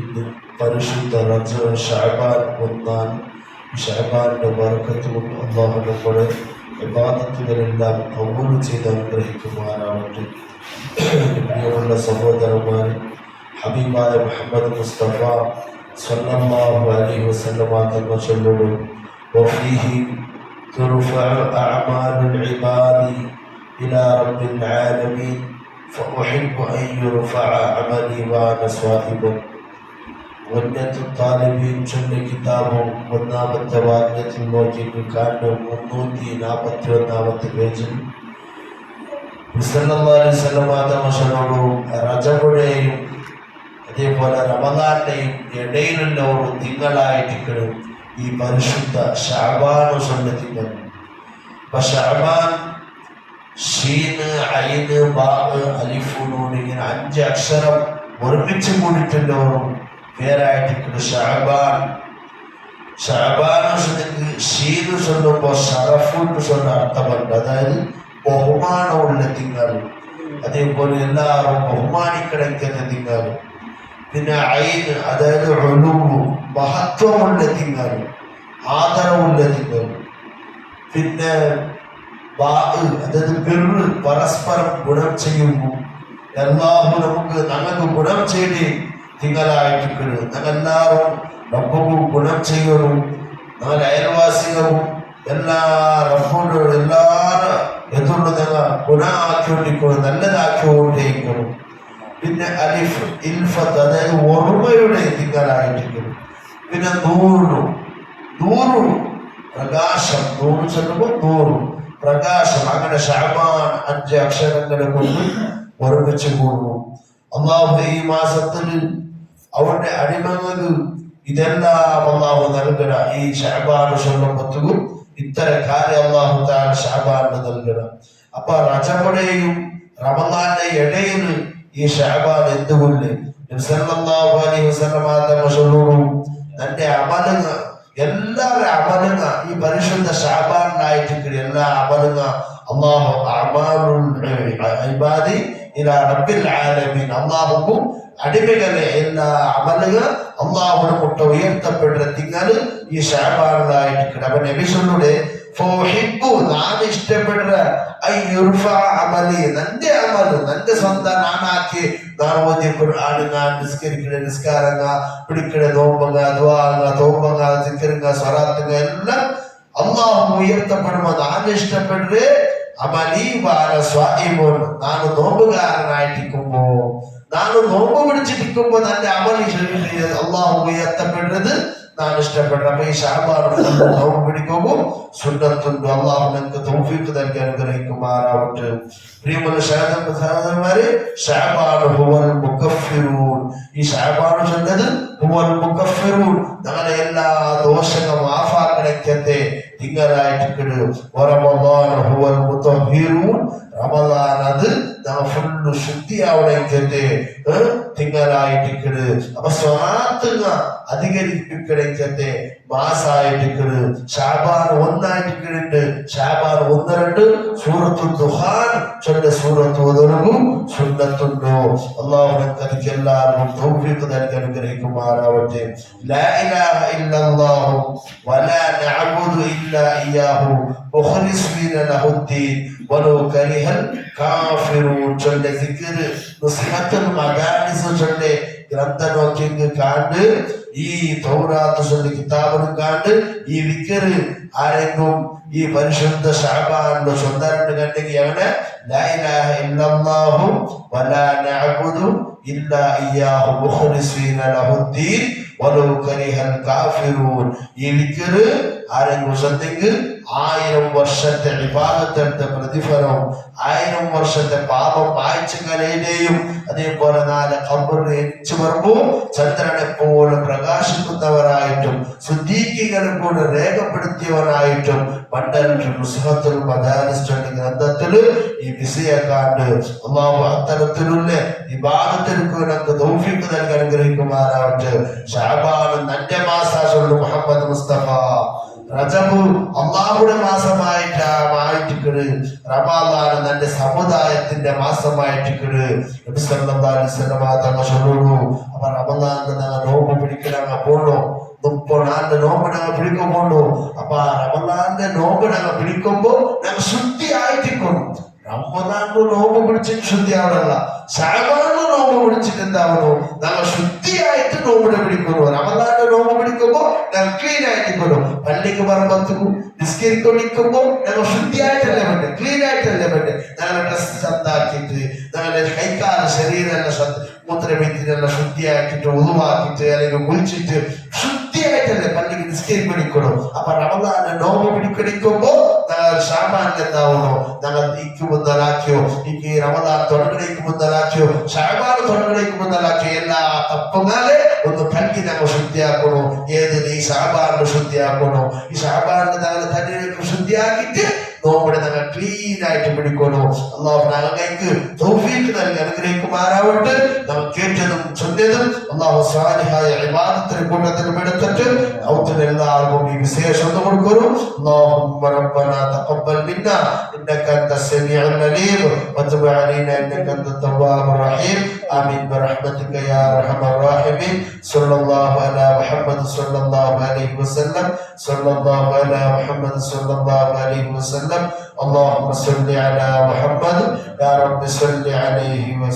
ഇന്ന് പരിശുദ്ധ റജബ് ഷഅബാൻ ഒന്നാം ഷഅബാന്റെ ബർക്കത്ത് കൊണ്ട് അല്ലാഹു നമ്മുടെ ഇബാദത്തുകളെല്ലാം ഖബൂൽ ചെയ്ത് അനുഗ്രഹിക്കുമാറാവട്ടെ. പ്രിയമുള്ള സഹോദരന്മാരെ, ഹബീബായ മുഹമ്മദ് മുസ്തഫ സ്വല്ലല്ലാഹു അലൈഹി വസല്ലമ തങ്ങൾ ചൊല്ലുന്നു, വഫീഹി തുർഫഉ അഅമാലുൽ ഇബാദി ഇലാ റബ്ബിൽ ആലമീൻ ഫഉഹിബ്ബു അൻ യുർഫഅ അമലി വഅന സ്വാഹിബു. താലിബീൻ ചൊല്ലിയ കിതാബും ഒന്നാമത്തെ വാക്യത്തിൽ നോക്കി കാണും 341 പേജിൽ റജബുടെയും അതേപോലെ റമദാന്റെയും ഇടയിലുള്ള ഒരു തിങ്കളായിട്ട് ഈ പരിശുദ്ധ ഷഅബാൻ ചൊല്ലുന്നത്. അപ്പൊ ഷഅബാൻ ഷീന് ഐന് ബാ അലിഫ് നൂൻ ഇങ്ങനെ 5 അക്ഷരം ഒരുമിച്ച് കൂടിയിട്ടുള്ളവരും പേരായിട്ട് ഷഅബാൻ. ഷഅബാന് ഷീന് ചൊല്ലുമ്പോൾ ഷറഫുന്ന് ചൊല്ല അർത്ഥമുണ്ട്, അതായത് ബഹുമാനമുള്ള തിങ്കൾ, അതേപോലെ എല്ലാവരും ബഹുമാനിക്കണക്കുന്ന തിങ്കൾ. പിന്നെ ഐന് അതായത് ഉലൂവ് മഹത്വമുള്ള തിങ്കൾ, ആദരവുള്ള തിങ്കൾ. പിന്നെ ബാ അതായത് ബിർറ് പരസ്പരം ഗുണം ചെയ്യുന്നു, അല്ലാഹു ഞങ്ങൾക്ക് ഗുണം ചെയ്ത് തിങ്കളായിട്ട് ഞങ്ങളെല്ലാവരും റബ്ബും ഗുണം ചെയ്യണം, ഞങ്ങൾ അയൽവാസികളും എല്ലാ റബ്ബോടും എല്ലാവരും എതുകൊണ്ട് ഞങ്ങൾ ഗുണമാക്കിക്കൊണ്ടിരിക്കണം, നല്ലതാക്കിക്കൊണ്ടിരിക്കണം. പിന്നെ അലിഫ് ഇൽഫത്ത് അതായത് ഓർമ്മയുടെ തിങ്കളായിരിക്കണം. പിന്നെ നൂറ് പ്രകാശം, നൂറ് ചെല്ലുമ്പോൾ 100 പ്രകാശം. അങ്ങനെ ഷഅബാൻ 5 അക്ഷരങ്ങളെ കൊണ്ട് ഒരുമിച്ച് കൂടുന്നു. അള്ളാഹു ഈ മാസത്തിൽ അവരുടെ അടിമകൾക്ക് ഇതെല്ലാം അള്ളാഹു നൽകണ. ഈ ഷഅബാൻ ചൊല്ലുമ്പോഴത്തേക്കും ഇത്തരം കാര്യം അള്ളാഹു തആല ഷഅബാന് നൽകണം. അപ്പൊ റജബുടെയും റമദാന്റെയും ഇടയിൽ ഈ ഷഅബാൻ എന്തുകൊണ്ട് നബി സല്ലല്ലാഹു അലൈഹി വസല്ലം തങ്ങൾ ചൊല്ലുന്നു, തന്റെ അമലുക എല്ലാവരുടെ അമലുക ഈ പരിശുദ്ധ ഷഅബാനിലായിട്ട് എല്ലാ അമലുക അല്ലാഹു അഅമാലുൽ ഇബാദി ഇലാ റബ്ബിൽ ആലമീൻ. അല്ലാഹു അടിമകളെ എല്ലാ അമലുക അല്ലാഹുവിനെ മുട്ട ഉയർത്തപ്പെട്ട തിങ്കൾ ഈ ഷഅബാനിലായിട്ട്. അപ്പൊ നബി ചൊല്ലുടെ ഫൗഹിബ്ബു ഞാൻ ഇഷ്ടപ്പെടുന്ന ഐ യുർഫഅ അമലി, നന്റെ അമല് നന്റെ സ്വന്തം നാനാക്കി ഞാൻ ഓതിയ ഖുർആൻ, ഞാൻ നിസ്കരിക്കുന്ന നിസ്കാരങ്ങ, പിടിക്കുന്ന നോമ്പങ്ങ, ദുആങ്ങ, തോമ്പങ്ങ, സിക്റുങ്ങ, സ്വലാത്തുങ്ങ എല്ലാം അല്ലാഹു ഉയർത്തപ്പെടുമ്പോൾ ഞാൻ ഇഷ്ടപ്പെടുന്നത് അമലി വഅന സ്വാഇമുൻ, ഞാൻ നോമ്പുകാരനായിട്ടിരിക്കുമ്പോ, ഞാൻ നോമ്പ് പിടിച്ചിരിക്കുമ്പോ തന്റെ അമലി അല്ലാഹു ഉയർത്തപ്പെടുന്നത് ഞാൻ ഇഷ്ടപ്പെട്ടു. അപ്പൊ ഈ ഷഅബാൻ നോമ്പ് പിടിക്കുമ്പോൾ സുന്നത്തുണ്ട്. അല്ലാഹു നമുക്ക് തൗഫീഖ് നൽകി അനുഗ്രഹിക്കുമാറാവട്ടെ. പ്രിയമുള്ള സഹോദരന്മാരെ, ഷഅബാൻ ഹുവൽ മുകഫിറൂൻ. ഈ ഷഅബാൻ ചൊല്ലുന്നത് ഹുവൽ മുകഫിറൂൻ, ഞങ്ങളെ എല്ലാ ദോഷങ്ങളും മാഫാക്കണക്കത്തെ തിങ്കളായിട്ട്. റമദാൻ ഹുവൽ മുതഹിറൂൻ, റമദാൻ അത് ഫുള്ള് ശുദ്ധിയാവണക്കത്തെ തിങ്കളായിട്ട്. അപ്പൊ സ്വലാത്തുക അധികരിപ്പിക്കണക്കത്തെ മാസായിട്ട്. ഷഅബാൻ 1 ഷഅബാൻ 1, 2 സൂറത്തുൽ ദുഹാൻ ചൊല്ല സൂറത്ത് ഓതുന്നതും സുന്നത്തുണ്ടോ. അല്ലാഹു നമുക്ക് എല്ലാവർക്കും തൗഫീഖ് നൽകി അനുഗ്രഹിക്കുമാറാവട്ടെ. ലാ ഇലാഹ ഇല്ലല്ലാഹു വലാ നഅബുദു ഇല്ലാ ഇയ്യാഹു മുഖ്ലിസീന ലഹുദ്ദീൻ വലൗ കരിഹൽ കാഫിറൂൻ ചൊല്ല സിക്ർ നുസ്ഹത്തുൽ മദാരിസ് ചൊല്ല ഗ്രന്ഥം നോക്കി കാണ്ട് ഈ തൗറാത്ത് ചൊല്ലി കിതാബിനും കാണ്ട് ഈ വിക്ർ ആരെങ്കിലും ഈ പരിശുദ്ധ ഷഅബാനിലെ സ്വന്തം കണ്ടെങ്കിൽ അവനെ ലാ ഇലാഹ ഇല്ലല്ലാഹു വലാ നഅബുദു ഇല്ലാ ഇയ്യാഹു മുഖ്ലിസീന ലഹുദ്ദീൻ വലൗ കരിഹൽ കാഫിറൂൻ. ഈ വിക്ർ ആരെങ്കിലും ചൊല്ലിയെങ്കിൽ 1000 വർഷത്തെ ഇബാദത്തിന്റെ പ്രതിഫലവും 1000 വർഷത്തെ പാപം മായ്ച്ചു കളയുകയും അതേപോലെ 4 ഖബറിൽ എണിച്ചു വരുമ്പോൾ ചന്ദ്രനെ പോലെ പ്രകാശിക്കുന്നവരായിട്ടും സുദ്ദീഖീകളെ പോലെ രേഖപ്പെടുത്തിയവരായിട്ടും മണ്ഡലത്തിൽ നുസ്ഹത്തുൽ മദാരിസ് ഗ്രന്ഥത്തിൽ ഈ വിഷയക്കാണ്ട് അല്ലാഹു അത്തരത്തിലുള്ള ഇബാദത്തിലേക്ക് നമുക്ക് തൗഫീഖ് നൽകി അനുഗ്രഹിക്കുമാറാവട്ടെ. ഷഅബാൻ നന്റെ മാസാണ് മുഹമ്മദ് മുസ്തഫ. റജബ് അള്ളാഹുടെ മാസമായിട്ട് റമദാൻ തന്റെ സമുദായത്തിന്റെ മാസമായിട്ട് നബി സല്ലല്ലാഹു അലൈഹി വസല്ലം തങ്ങൾ ചൊല്ലുന്നു. അപ്പൊ റമദാൻ പിടിക്ക് ഞങ്ങൾ പോണു. 30 നോമ്പ് ഞങ്ങൾ പിടിക്കാൻ പോണു. അപ്പൊ ആ റമദാന്റെ നോമ്പ് ഞങ്ങൾ പിടിക്കുമ്പോ ഞങ്ങൾ ശുദ്ധിയായിട്ടിരിക്കണം. റമദാനിന്റെ നോമ്പ് പിടിച്ചിട്ട് ശുദ്ധിയാവണല്ല, ശഅബാനിന്റെ നോമ്പ് പിടിച്ചിട്ട് എന്താവണു? ഞങ്ങൾ ശുദ്ധിയായിട്ട് നോമ്പിനെ പിടിക്കുന്നു. റമദാന്റെ നോമ്പ് പിടിക്കുമ്പോ ഞങ്ങൾ ക്ലീൻ ആയിട്ടിരിക്കുന്നു. പള്ളിക്ക് പറമ്പത്തും നിസ്കരിക്കൊണ്ടിരിക്കുമ്പോ ഞങ്ങൾ ശുദ്ധിയായിട്ടല്ലേ പറ്റും, ക്ലീൻ ആയിട്ടല്ലേ പറ്റും. ഞങ്ങളുടെ ഡ്രസ് ചന്താക്കിയിട്ട്, ഞങ്ങളുടെ കൈക്കാല ശരീരമെല്ലാം മൂത്രമെത്തിനെല്ലാം ശുദ്ധിയാക്കിയിട്ട്, ഉളുവാക്കിയിട്ട് അല്ലെങ്കിൽ കുളിച്ചിട്ട് ശുദ്ധിയായിട്ടല്ലേ പള്ളിക്ക് നിസ്കരിക്കണിക്കണം. അപ്പൊ റമദാന്റെ നോമ്പ് പിടിക്കണിക്കുമ്പോ ഞങ്ങൾ ഷാബാനിൽ എന്താവണോ? ഞങ്ങൾ മുതലാക്കിയോ, ഈ റമദാൻ തുടങ്ങണേക്ക് മുതലാക്കിയോ, ഷഅബാൻ തുടങ്ങണേക്ക് മുതലാക്കിയോ എല്ലാ തപ്പുകളെ ഒന്ന് കൽക്കി ഞങ്ങൾ ശുദ്ധിയാക്കണോ. ഏതിന്? ഈ ഷഅബാനിനെ ശുദ്ധിയാക്കണോ. ഈ ഷഅബാനിനെ ഞങ്ങൾ തന്നെ ശുദ്ധിയാക്കിയിട്ട് നോമ്പുടെ ഞങ്ങൾ ക്ലീൻ ആയിട്ട് പിടിക്കണോ. അള്ളാഹു ഞങ്ങൾക്ക് തൗഫീഖ് നൽകി അനുഗ്രഹിക്കുമാറാവട്ടെ. നാം കേട്ടതും ചൊല്ലിയതും അള്ളാഹു സാലിഹായ ഇബാദത്തിന്റെ കൂട്ടത്തിൽ എടുത്തിട്ട് ഔത്തിന് എല്ലാവർക്കും ഈ വിശേഷം കൊടുക്കുന്നു. اللهم ربنا تقبل منا انك انت السميع العليم وتب علينا انك انت التواب الرحيم. امين برحمتك يا ارحم الراحمين. صلى الله على محمد صلى الله عليه وسلم. صلى الله على محمد صلى الله عليه وسلم. اللهم صل على محمد يا رب صل عليه وسلم.